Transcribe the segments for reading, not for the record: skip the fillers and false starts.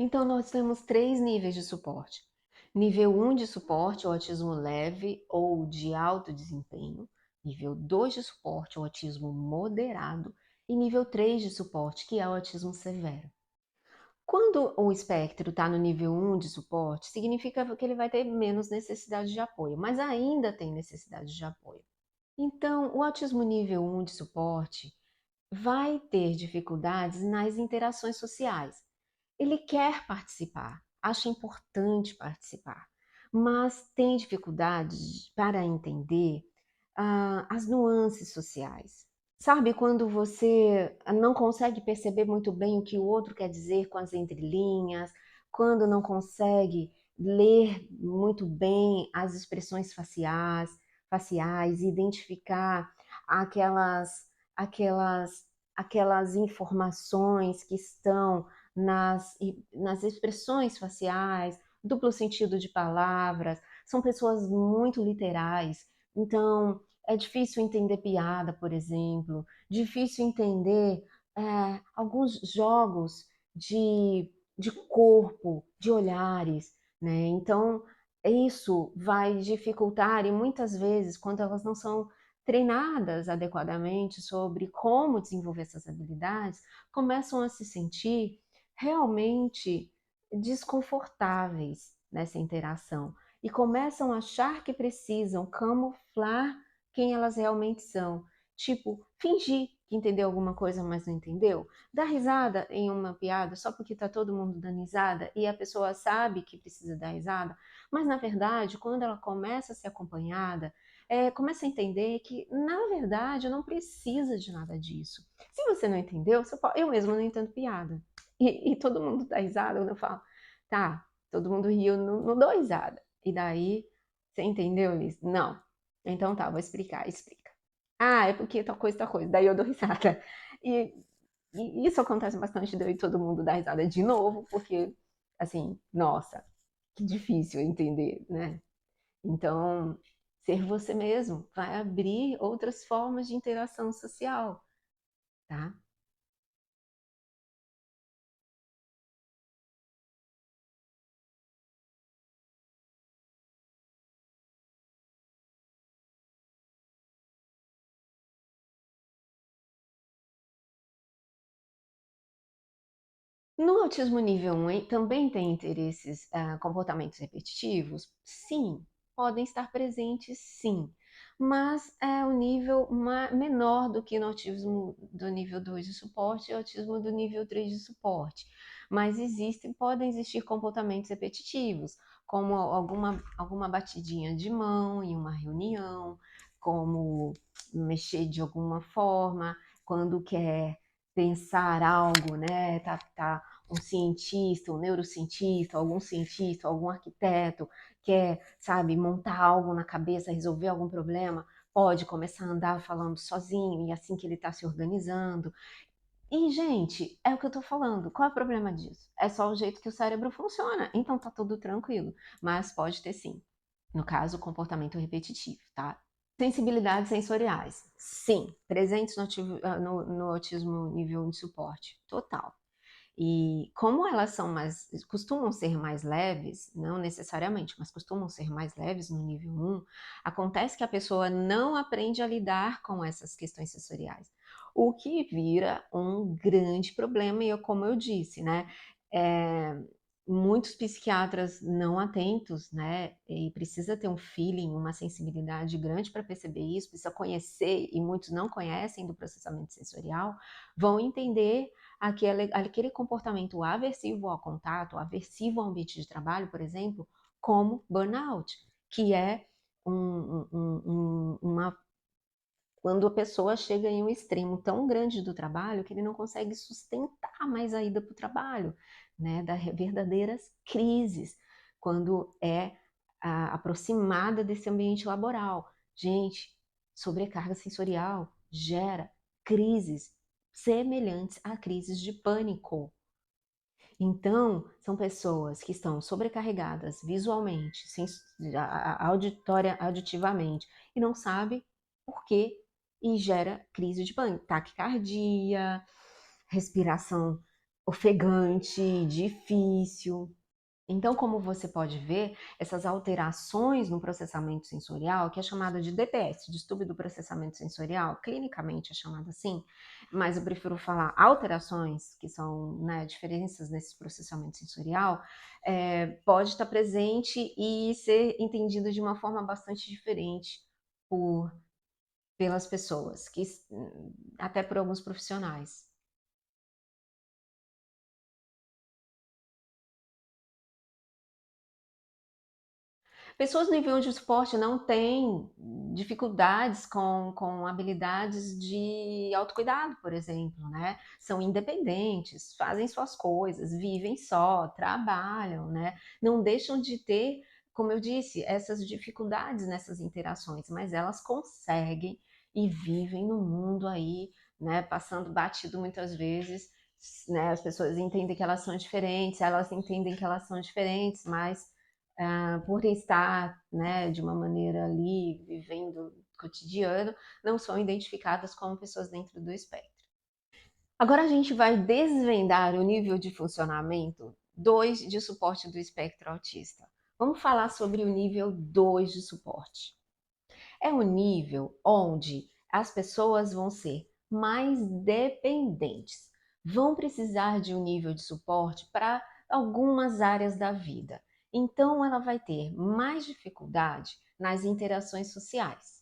Então, nós temos 3 níveis de suporte. Nível 1 de suporte, o autismo leve ou de alto desempenho. Nível 2 de suporte, o autismo moderado. E nível 3 de suporte, que é o autismo severo. Quando o espectro está no nível 1 de suporte, significa que ele vai ter menos necessidade de apoio, mas ainda tem necessidade de apoio. Então, o autismo nível 1 de suporte vai ter dificuldades nas interações sociais. Ele quer participar, acha importante participar, mas tem dificuldades para entender as nuances sociais. Sabe quando você não consegue perceber muito bem o que o outro quer dizer com as entrelinhas, quando não consegue ler muito bem as expressões faciais, identificar aquelas, aquelas, aquelas informações que estão nas expressões faciais, duplo sentido de palavras, são pessoas muito literais, então é difícil entender piada, por exemplo, difícil entender alguns jogos de corpo, de olhares, né? Então, isso vai dificultar, e muitas vezes, quando elas não são treinadas adequadamente sobre como desenvolver essas habilidades, começam a se sentir realmente desconfortáveis nessa interação e começam a achar que precisam camuflar quem elas realmente são. Tipo, fingir que entendeu alguma coisa, mas não entendeu. Dar risada em uma piada só porque está todo mundo dando risada e a pessoa sabe que precisa dar risada, mas na verdade, quando ela começa a ser acompanhada, começa a entender que, na verdade, não precisa de nada disso. Se você não entendeu, eu mesmo não entendo piada. E todo mundo dá risada quando eu falo, tá, todo mundo riu, não dou risada. E daí, você entendeu isso? Não. Então tá, vou explicar, explica. Ah, é porque tal coisa, tal coisa. Daí eu dou risada. E, e isso acontece bastante, daí todo mundo dá risada de novo, porque, assim, nossa, que difícil entender, né? Então, ser você mesmo vai abrir outras formas de interação social, tá? No autismo nível 1 também tem interesses, comportamentos repetitivos? Sim, podem estar presentes, sim, mas é um nível menor do que no autismo do nível 2 de suporte e autismo do nível 3 de suporte. Mas podem existir comportamentos repetitivos, como alguma batidinha de mão em uma reunião, como mexer de alguma forma, quando quer pensar algo, né? Tá um cientista, um neurocientista, algum cientista, algum arquiteto quer, sabe, montar algo na cabeça, resolver algum problema, pode começar a andar falando sozinho e assim que ele está se organizando. E, gente, é o que eu tô falando. Qual é o problema disso? É só o jeito que o cérebro funciona. Então tá tudo tranquilo. Mas pode ter sim. No caso, comportamento repetitivo, tá? Sensibilidades sensoriais. Sim, presentes no autismo nível 1 de suporte. Total. E como elas costumam ser mais leves, não necessariamente, mas costumam ser mais leves no nível 1, acontece que a pessoa não aprende a lidar com essas questões sensoriais, o que vira um grande problema, e como eu disse, né, é, muitos psiquiatras não atentos, né, e precisa ter um feeling, uma sensibilidade grande para perceber isso, precisa conhecer, e muitos não conhecem do processamento sensorial, vão entender aquele comportamento aversivo ao contato, aversivo ao ambiente de trabalho, por exemplo, como burnout, que é quando a pessoa chega em um extremo tão grande do trabalho que ele não consegue sustentar mais a ida para o trabalho, né? Verdadeiras crises, quando é aproximada desse ambiente laboral. Gente, sobrecarga sensorial gera crises semelhantes a crises de pânico. Então, são pessoas que estão sobrecarregadas visualmente, auditivamente, e não sabem por quê, e gera crise de pânico, taquicardia, respiração ofegante, difícil. Então, como você pode ver, essas alterações no processamento sensorial, que é chamada de DPS, distúrbio do processamento sensorial, clinicamente é chamada assim, mas eu prefiro falar alterações, que são, né, diferenças nesse processamento sensorial, pode estar presente e ser entendido de uma forma bastante diferente por, pelas pessoas, até por alguns profissionais. Pessoas no nível de esporte não têm dificuldades com habilidades de autocuidado, por exemplo, né? São independentes, fazem suas coisas, vivem só, trabalham, né? Não deixam de ter, como eu disse, essas dificuldades nessas interações, mas elas conseguem e vivem no mundo aí, né? Passando batido muitas vezes, né? As pessoas entendem que elas são diferentes, elas entendem que elas são diferentes, mas por estar, né, de uma maneira ali, vivendo o cotidiano, não são identificadas como pessoas dentro do espectro. Agora a gente vai desvendar o nível de funcionamento 2 de suporte do espectro autista. Vamos falar sobre o nível 2 de suporte. É o nível onde as pessoas vão ser mais dependentes, vão precisar de um nível de suporte para algumas áreas da vida. Então, ela vai ter mais dificuldade nas interações sociais,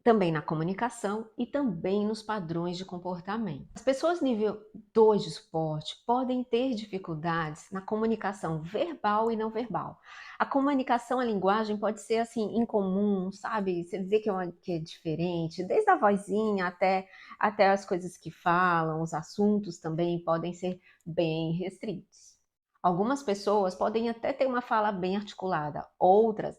também na comunicação e também nos padrões de comportamento. As pessoas nível 2 de suporte podem ter dificuldades na comunicação verbal e não verbal. A comunicação, a linguagem pode ser assim incomum, sabe? Você vê que é diferente, desde a vozinha até as coisas que falam, os assuntos também podem ser bem restritos. Algumas pessoas podem até ter uma fala bem articulada, outras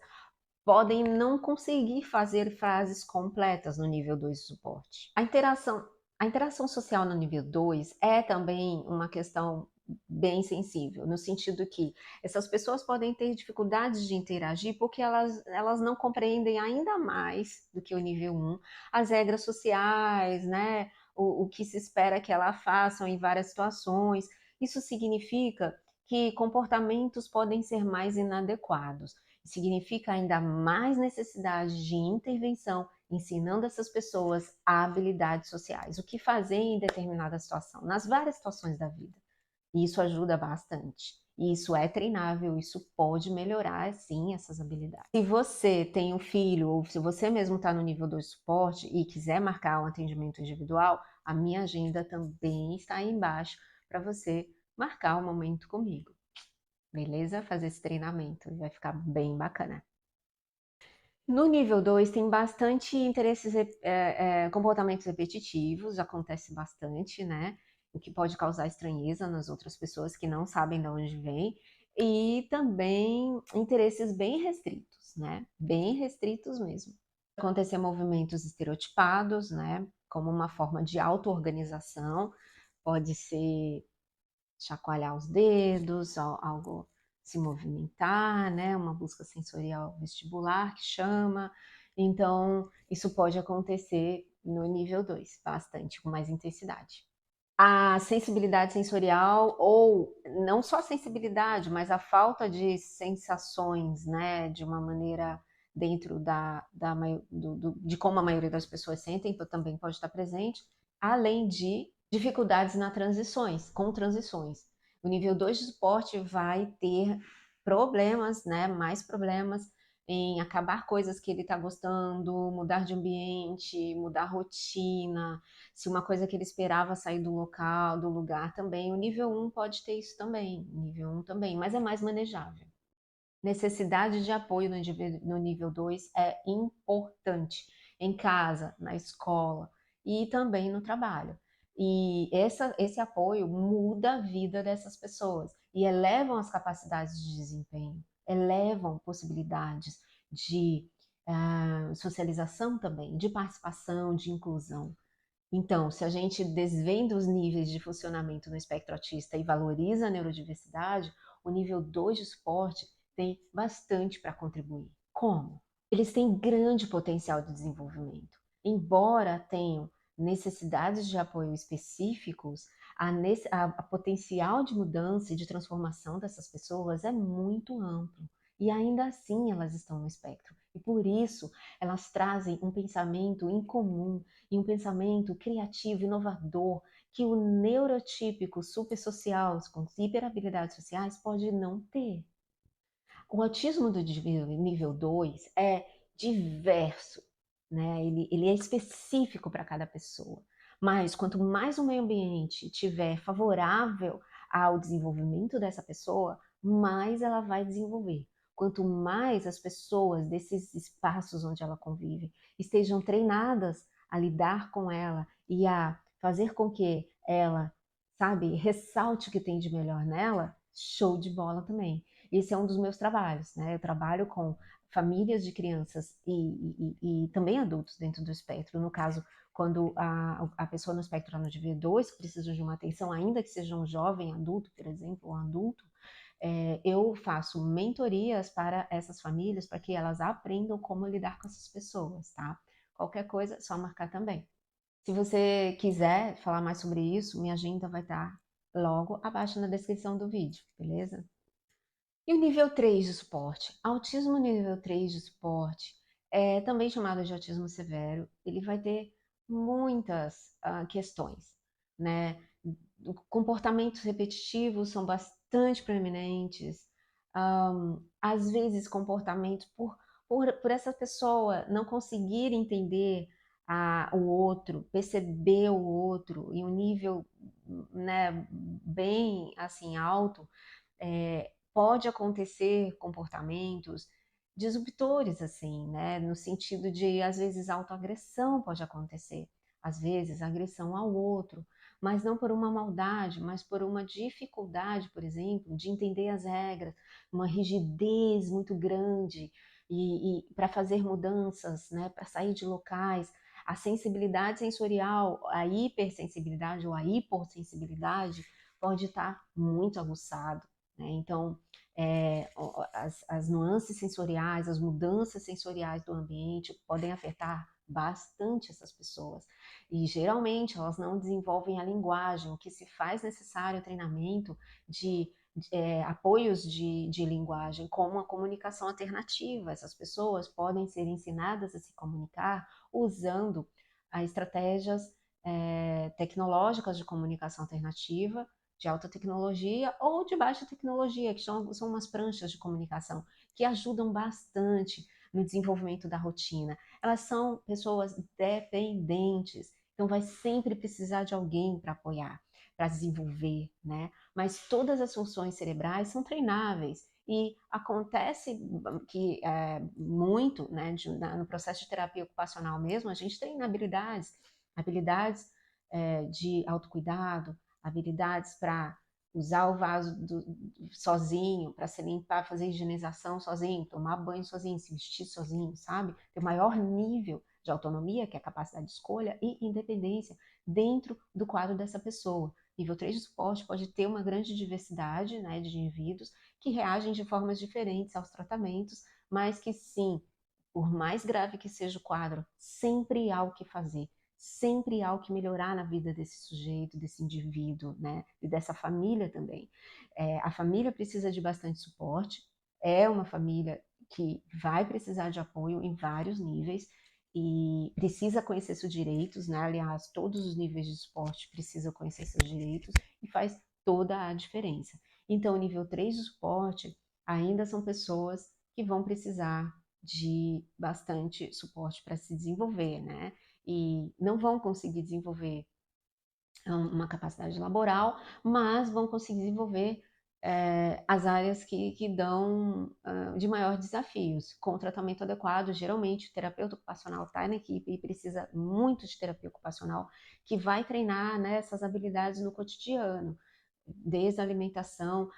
podem não conseguir fazer frases completas no nível 2 de suporte. A interação social no nível 2 é também uma questão bem sensível, no sentido que essas pessoas podem ter dificuldades de interagir porque elas não compreendem ainda mais do que o nível 1 as regras sociais, né? O que se espera que elas façam em várias situações. Isso significa que comportamentos podem ser mais inadequados. Significa ainda mais necessidade de intervenção, ensinando essas pessoas habilidades sociais, o que fazer em determinada situação, nas várias situações da vida. E isso ajuda bastante. E isso é treinável, isso pode melhorar, sim, essas habilidades. Se você tem um filho, ou se você mesmo está no nível 2 de suporte e quiser marcar um atendimento individual, a minha agenda também está aí embaixo para você marcar um momento comigo. Beleza? Fazer esse treinamento, vai ficar bem bacana. No nível 2 tem bastante interesses, comportamentos repetitivos, acontece bastante, né? O que pode causar estranheza nas outras pessoas que não sabem de onde vem. E também interesses bem restritos, né? Bem restritos mesmo. Acontecer movimentos estereotipados, né? Como uma forma de auto-organização, pode ser chacoalhar os dedos, algo se movimentar, né? Uma busca sensorial vestibular que chama. Então, isso pode acontecer no nível 2, bastante, com mais intensidade. A sensibilidade sensorial, ou não só a sensibilidade, mas a falta de sensações, né? De uma maneira dentro de como a maioria das pessoas sentem, também pode estar presente, além de dificuldades com transições. O nível 2 de suporte vai ter problemas, né? Mais problemas em acabar coisas que ele está gostando, mudar de ambiente, mudar a rotina, se uma coisa que ele esperava sair do local, do lugar também. O nível 1 pode ter isso também, nível 1 também, mas é mais manejável. Necessidade de apoio no nível 2 é importante, em casa, na escola e também no trabalho. E esse apoio muda a vida dessas pessoas e elevam as capacidades de desempenho, elevam possibilidades de socialização também, de participação, de inclusão. Então, se a gente desvenda os níveis de funcionamento no espectro autista e valoriza a neurodiversidade, o nível 2 de suporte tem bastante para contribuir. Como? Eles têm grande potencial de desenvolvimento. Embora tenham necessidades de apoio específicos, A potencial de mudança e de transformação dessas pessoas é muito amplo. E ainda assim elas estão no espectro. E por isso elas trazem um pensamento incomum e um pensamento criativo, inovador, que o neurotípico supersocial, com hiperhabilidades sociais, pode não ter. O autismo do nível 2 é diverso, né? Ele é específico para cada pessoa. Mas quanto mais o meio ambiente tiver favorável ao desenvolvimento dessa pessoa, mais ela vai desenvolver. Quanto mais as pessoas desses espaços onde ela convive estejam treinadas a lidar com ela e a fazer com que ela, sabe, ressalte o que tem de melhor nela, show de bola também. Esse é um dos meus trabalhos, né? Eu trabalho com famílias de crianças e também adultos dentro do espectro. No caso, quando a pessoa no espectro está no nível 2 precisa de uma atenção, ainda que seja um jovem adulto, por exemplo, ou adulto, eu faço mentorias para essas famílias para que elas aprendam como lidar com essas pessoas, tá? Qualquer coisa, só marcar também. Se você quiser falar mais sobre isso, minha agenda vai estar logo abaixo na descrição do vídeo, beleza? E o nível 3 de suporte? Autismo nível 3 de suporte, também chamado de autismo severo, ele vai ter muitas questões, né? Comportamentos repetitivos são bastante proeminentes, às vezes comportamentos por essa pessoa não conseguir entender o outro, perceber o outro em um nível, né, bem assim alto, pode acontecer comportamentos disruptores, assim, né? No sentido de, às vezes, autoagressão pode acontecer, às vezes, agressão ao outro, mas não por uma maldade, mas por uma dificuldade, por exemplo, de entender as regras, uma rigidez muito grande e para fazer mudanças, né? Para sair de locais. A sensibilidade sensorial, a hipersensibilidade ou a hipossensibilidade pode estar muito aguçado, né? Então, as nuances sensoriais, as mudanças sensoriais do ambiente podem afetar bastante essas pessoas. E geralmente elas não desenvolvem a linguagem, o que se faz necessário treinamento de apoios de linguagem, como a comunicação alternativa. Essas pessoas podem ser ensinadas a se comunicar usando estratégias tecnológicas de comunicação alternativa, de alta tecnologia ou de baixa tecnologia, que são umas pranchas de comunicação que ajudam bastante no desenvolvimento da rotina. Elas são pessoas dependentes, então vai sempre precisar de alguém para apoiar, para desenvolver, né? Mas todas as funções cerebrais são treináveis e acontece que muito, né, no processo de terapia ocupacional mesmo, a gente treina habilidades de autocuidado, habilidades para usar o vaso sozinho, para se limpar, fazer higienização sozinho, tomar banho sozinho, se vestir sozinho, sabe? Ter o maior nível de autonomia, que é a capacidade de escolha e independência dentro do quadro dessa pessoa. Nível 3 de suporte pode ter uma grande diversidade, né, de indivíduos que reagem de formas diferentes aos tratamentos, mas que sim, por mais grave que seja o quadro, sempre há o que fazer, sempre há o que melhorar na vida desse sujeito, desse indivíduo, né? E dessa família também. A família precisa de bastante suporte, é uma família que vai precisar de apoio em vários níveis e precisa conhecer seus direitos, né? Aliás, todos os níveis de suporte precisam conhecer seus direitos e faz toda a diferença. Então, o nível 3 de suporte ainda são pessoas que vão precisar de bastante suporte para se desenvolver, né? E não vão conseguir desenvolver uma capacidade laboral, mas vão conseguir desenvolver as áreas que dão de maior desafios. Com o tratamento adequado, geralmente o terapeuta ocupacional está na equipe e precisa muito de terapia ocupacional, que vai treinar, né, essas habilidades no cotidiano, desde a alimentação,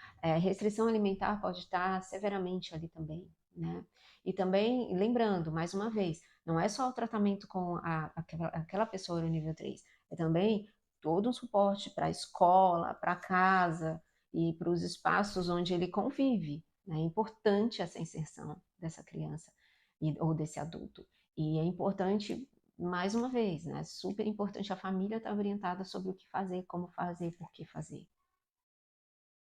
restrição alimentar pode estar severamente ali também, né? E também, lembrando, mais uma vez, não é só o tratamento com aquela pessoa no nível 3, é também todo um suporte para a escola, para a casa e para os espaços onde ele convive, né? É importante essa inserção dessa criança ou desse adulto. E é importante mais uma vez, né? Super importante a família estar orientada sobre o que fazer, como fazer, por que fazer.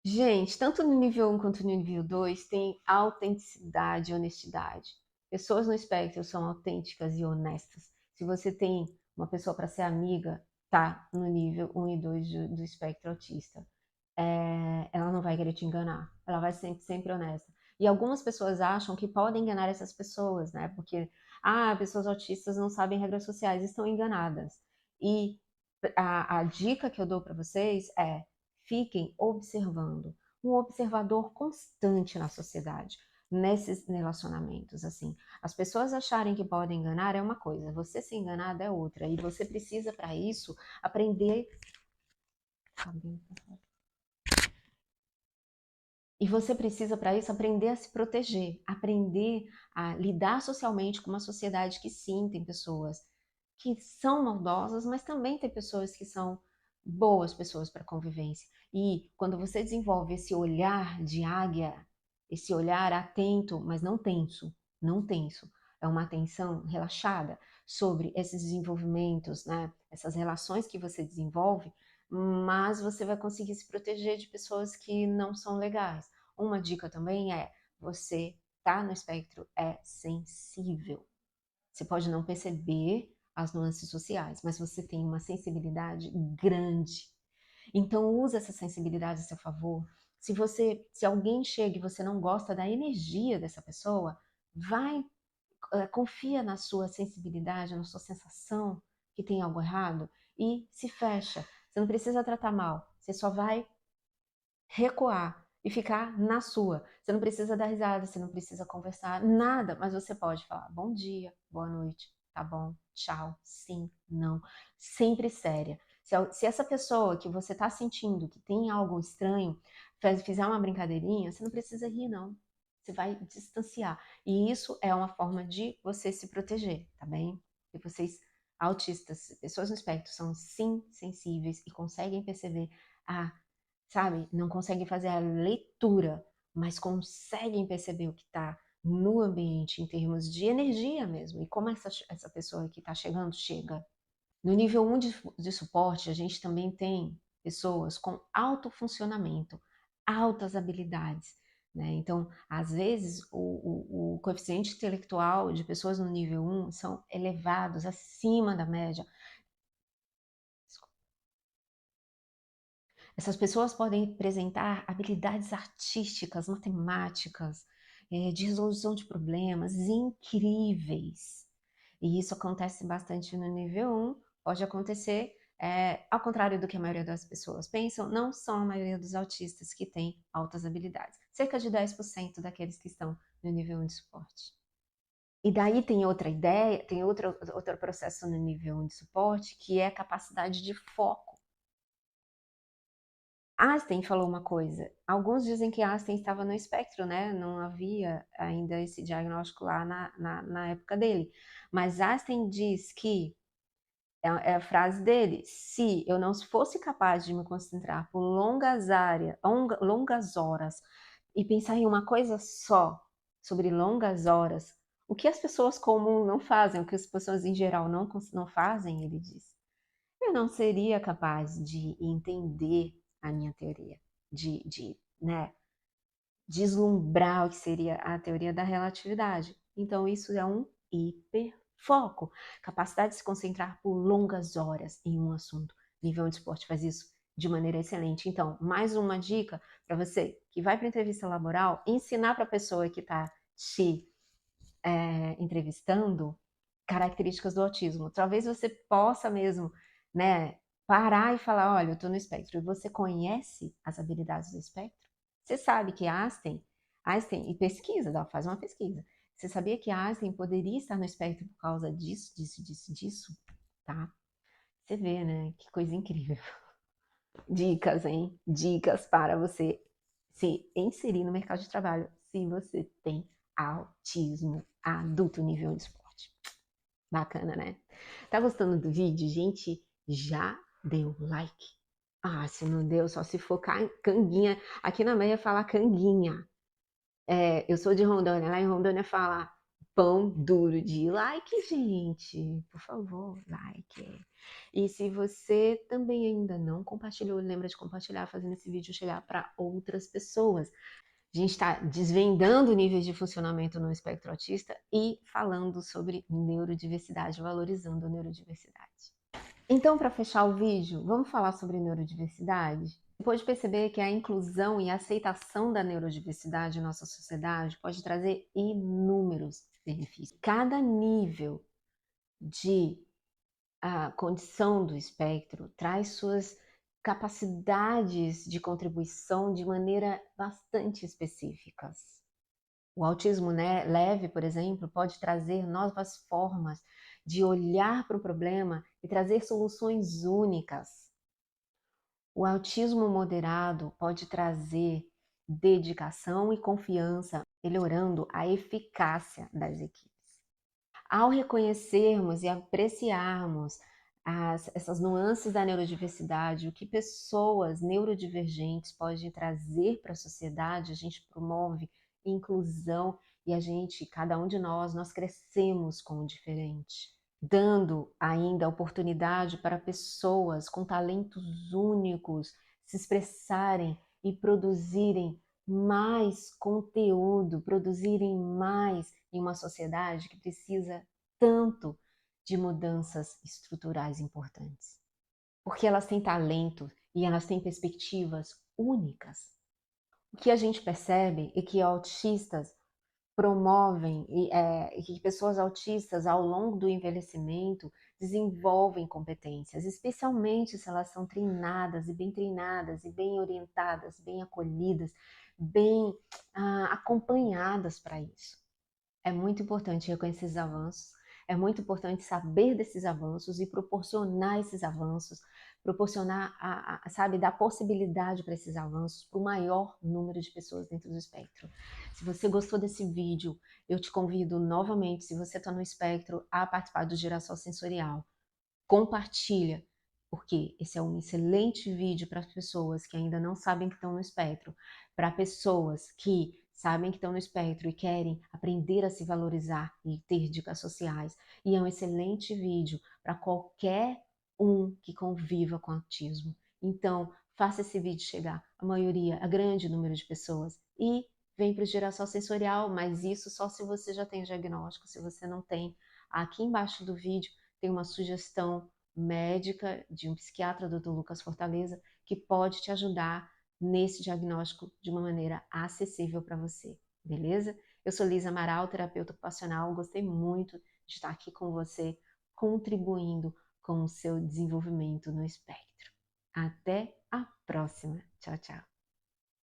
Gente, tanto no nível 1 quanto no nível 2 tem autenticidade e honestidade. Pessoas no espectro são autênticas e honestas. Se você tem uma pessoa para ser amiga, tá no nível 1 e 2 do espectro autista. Ela não vai querer te enganar. Ela vai ser sempre honesta. E algumas pessoas acham que podem enganar essas pessoas, né? Porque, pessoas autistas não sabem regras sociais, estão enganadas. E a dica que eu dou para vocês é: fiquem observando, um observador constante na sociedade, nesses relacionamentos, assim. As pessoas acharem que podem enganar é uma coisa, você ser enganada é outra. E você precisa, para isso, aprender. E você precisa, para isso, aprender a se proteger, aprender a lidar socialmente com uma sociedade que sim, tem pessoas que são maldosas, mas também tem pessoas que são boas pessoas para convivência. E quando você desenvolve esse olhar de águia, esse olhar atento, mas não tenso, não tenso, é uma atenção relaxada sobre esses desenvolvimentos, né? Essas relações que você desenvolve, mas você vai conseguir se proteger de pessoas que não são legais. Uma dica também é: você tá no espectro é sensível. Você pode não perceber as nuances sociais, mas você tem uma sensibilidade grande. Então use essa sensibilidade a seu favor. Se alguém chega e você não gosta da energia dessa pessoa, confia na sua sensibilidade, na sua sensação que tem algo errado e se fecha. Você não precisa tratar mal, você só vai recuar e ficar na sua. Você não precisa dar risada, você não precisa conversar, nada, mas você pode falar bom dia, boa noite, tá bom, tchau, sim, não, sempre séria. Se essa pessoa que você tá sentindo que tem algo estranho fizer uma brincadeirinha, você não precisa rir, não. Você vai distanciar. E isso é uma forma de você se proteger, tá bem? E vocês, autistas, pessoas no espectro, são sim sensíveis e conseguem perceber a sabe? Não conseguem fazer a leitura, mas conseguem perceber o que está no ambiente em termos de energia mesmo. E como essa pessoa que está chegando, chega. No nível 1 de suporte, a gente também tem pessoas com alto funcionamento, altas habilidades. Né? Então, às vezes, o coeficiente intelectual de pessoas no nível 1 são elevados, acima da média. Essas pessoas podem apresentar habilidades artísticas, matemáticas, de resolução de problemas incríveis. E isso acontece bastante no nível 1, pode acontecer, ao contrário do que a maioria das pessoas pensam, não são a maioria dos autistas que têm altas habilidades. Cerca de 10% daqueles que estão no nível 1 de suporte. E daí tem outra ideia, tem outro processo no nível 1 de suporte, que é a capacidade de foco. Einstein falou uma coisa. Alguns dizem que Einstein estava no espectro, né? Não havia ainda esse diagnóstico lá na época dele. Mas Einstein diz que, é a frase dele: se eu não fosse capaz de me concentrar por longas horas e pensar em uma coisa só, sobre longas horas, o que as pessoas comuns não fazem, o que as pessoas em geral não fazem, ele diz, eu não seria capaz de entender a minha teoria, né, deslumbrar o que seria a teoria da relatividade. Então, isso é um hiperfoco, capacidade de se concentrar por longas horas em um assunto. Nível de esporte faz isso de maneira excelente. Então, mais uma dica para você que vai para entrevista laboral, ensinar para a pessoa que está te entrevistando características do autismo. Talvez você possa mesmo, né, parar e falar: olha, eu estou no espectro. E você conhece as habilidades do espectro? Você sabe que Einstein, e pesquisa, faz uma pesquisa. Você sabia que Einstein poderia estar no espectro por causa disso, disso, disso, disso? Tá? Você vê, né? Que coisa incrível. Dicas, hein? Dicas para você se inserir no mercado de trabalho se você tem autismo adulto nível de esporte. Bacana, né? Tá gostando do vídeo, gente? Já deu like? Se não deu, só se for canguinha. Aqui na Meia fala canguinha. Eu sou de Rondônia, lá em Rondônia fala pão duro de like, gente. Por favor, like. E se você também ainda não compartilhou, lembra de compartilhar, fazendo esse vídeo chegar para outras pessoas. A gente está desvendando níveis de funcionamento no espectro autista e falando sobre neurodiversidade, valorizando a neurodiversidade. Então, para fechar o vídeo, vamos falar sobre neurodiversidade? Você pode perceber que a inclusão e a aceitação da neurodiversidade em nossa sociedade pode trazer inúmeros benefícios. Cada nível de condição do espectro traz suas capacidades de contribuição de maneira bastante específicas. O autismo, né, leve, por exemplo, pode trazer novas formas de olhar para o problema e trazer soluções únicas. O autismo moderado pode trazer dedicação e confiança, melhorando a eficácia das equipes. Ao reconhecermos e apreciarmos essas nuances da neurodiversidade, o que pessoas neurodivergentes podem trazer para a sociedade, a gente promove inclusão e cada um de nós crescemos com o diferente, dando ainda oportunidade para pessoas com talentos únicos se expressarem e produzirem mais conteúdo, produzirem mais em uma sociedade que precisa tanto de mudanças estruturais importantes. Porque elas têm talento e elas têm perspectivas únicas. O que a gente percebe é que autistas promovem e que pessoas autistas ao longo do envelhecimento desenvolvem competências, especialmente se elas são treinadas e bem orientadas, bem acolhidas, bem acompanhadas para isso. É muito importante reconhecer esses avanços, é muito importante saber desses avanços e proporcionar esses avanços, proporcionar, sabe, dar possibilidade para esses avanços para o maior número de pessoas dentro do espectro. Se você gostou desse vídeo, eu te convido novamente, se você está no espectro, a participar do Girassol Sensorial. Compartilha, porque esse é um excelente vídeo para as pessoas que ainda não sabem que estão no espectro, para pessoas que sabem que estão no espectro e querem aprender a se valorizar e ter dicas sociais. E é um excelente vídeo para qualquer um que conviva com autismo. Então, faça esse vídeo chegar a grande número de pessoas e vem para o Girassol Sensorial, mas isso só se você já tem diagnóstico. Se você não tem, aqui embaixo do vídeo tem uma sugestão médica de um psiquiatra, Dr. Lucas Fortaleza, que pode te ajudar nesse diagnóstico de uma maneira acessível para você, beleza? Eu sou Lisa Amaral, terapeuta ocupacional, gostei muito de estar aqui com você, contribuindo com o seu desenvolvimento no espectro. Até a próxima. Tchau, tchau.